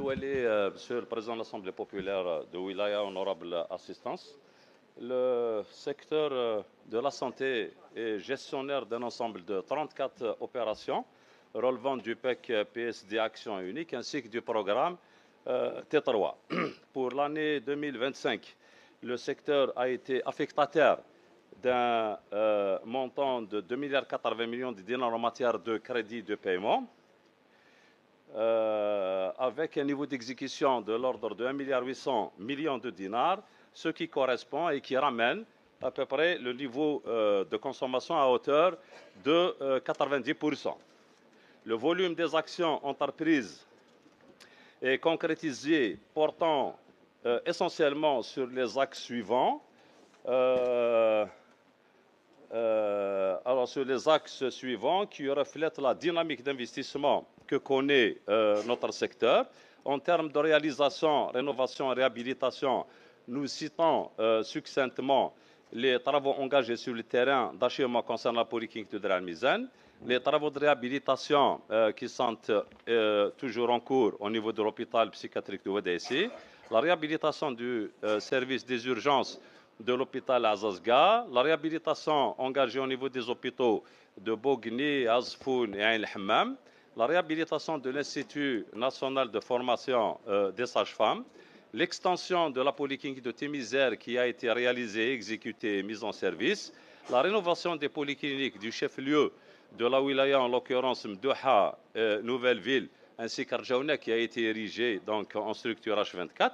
Monsieur le Président de l'Assemblée populaire de Wilaya, honorable assistance, le secteur de la santé est gestionnaire d'un ensemble de 34 opérations relevant du PEC PSD Action Unique ainsi que du programme T3. Pour l'année 2025, le secteur a été affectataire d'un montant de 2,80 milliards de dinars en matière de crédit de paiement, avec un niveau d'exécution de l'ordre de 1,8 milliard de dinars, ce qui correspond et qui ramène à peu près le niveau de consommation à hauteur de 90%. Le volume des actions entreprises est concrétisé portant essentiellement sur les axes suivants. Sur les axes suivants qui reflètent la dynamique d'investissement que connaît notre secteur. En termes de réalisation, rénovation et réhabilitation, nous citons succinctement les travaux engagés sur le terrain d'achèvement concernant la polyclinique de Dar el-Mizan, les travaux de réhabilitation qui sont toujours en cours au niveau de l'hôpital psychiatrique de Ouaddaïsi, la réhabilitation du service des urgences de l'hôpital Azazga, la réhabilitation engagée au niveau des hôpitaux de Bogni, Azfoun et Ain el-Hammam, la réhabilitation de l'Institut national de formation des sages-femmes, l'extension de la polyclinique de Témisère qui a été réalisée, exécutée et mise en service, la rénovation des polycliniques du chef-lieu de la wilaya, en l'occurrence Mdouha, Nouvelle-Ville, ainsi qu'Arjaouna qui a été érigée donc, en structure H24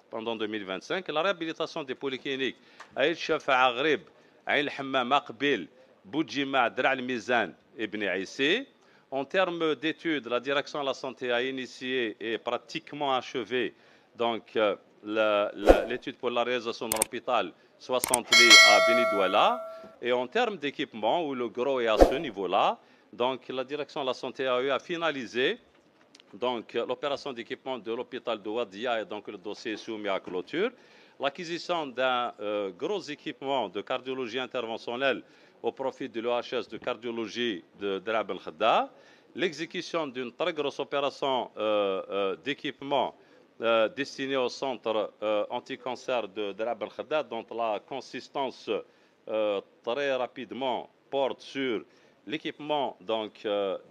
pendant 2025, la réhabilitation des polycliniques Aïd Shafa Aghrib, Aïn el-Hammam, Aqbil, Boudjima, Dar el-Mizan et Bni Aïssi. En termes d'études, la direction de la santé a initié et pratiquement achevé donc l'étude pour la réalisation d'un hôpital 60 lits à Beni Douala. Et en termes d'équipement, où le gros est à ce niveau-là, donc la direction de la santé a eu à finaliser donc l'opération d'équipement de l'hôpital de Ouadia et donc le dossier est soumis à clôture. L'acquisition d'un gros équipement de cardiologie interventionnelle au profit de l'OHS de cardiologie de Drab el-Khadda. L'exécution d'une très grosse opération d'équipement destinée au centre anti-cancer de Drab el-Khadda, dont la consistance très rapidement porte sur l'équipement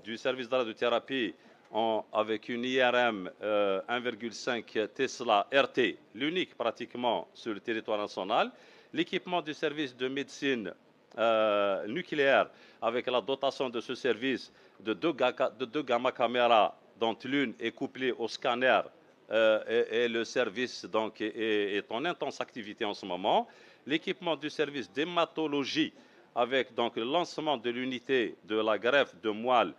du service de radiothérapie avec une IRM 1,5 Tesla RT, l'unique pratiquement sur le territoire national, l'équipement du service de médecine nucléaire avec la dotation de ce service de deux gamma caméras dont l'une est couplée au scanner et le service donc, est en intense activité en ce moment, l'équipement du service d'hématologie avec donc, le lancement de l'unité de la greffe de moelle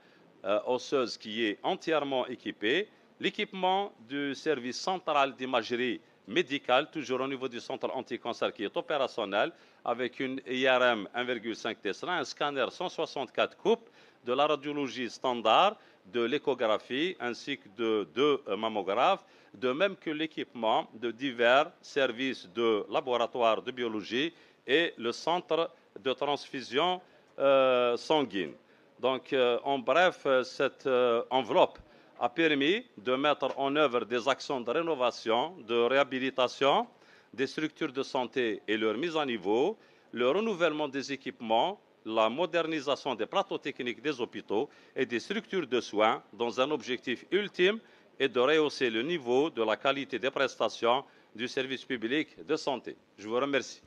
osseuse qui est entièrement équipée, l'équipement du service central d'imagerie médicale, toujours au niveau du centre anti-cancer qui est opérationnel, avec une IRM 1,5 Tesla, un scanner 164 coupes, de la radiologie standard, de l'échographie, ainsi que de 2 mammographes, de même que l'équipement de divers services de laboratoire de biologie et le centre de transfusion sanguine. Donc, en bref, cette enveloppe a permis de mettre en œuvre des actions de rénovation, de réhabilitation des structures de santé et leur mise à niveau, le renouvellement des équipements, la modernisation des plateaux techniques des hôpitaux et des structures de soins dans un objectif ultime est de rehausser le niveau de la qualité des prestations du service public de santé. Je vous remercie.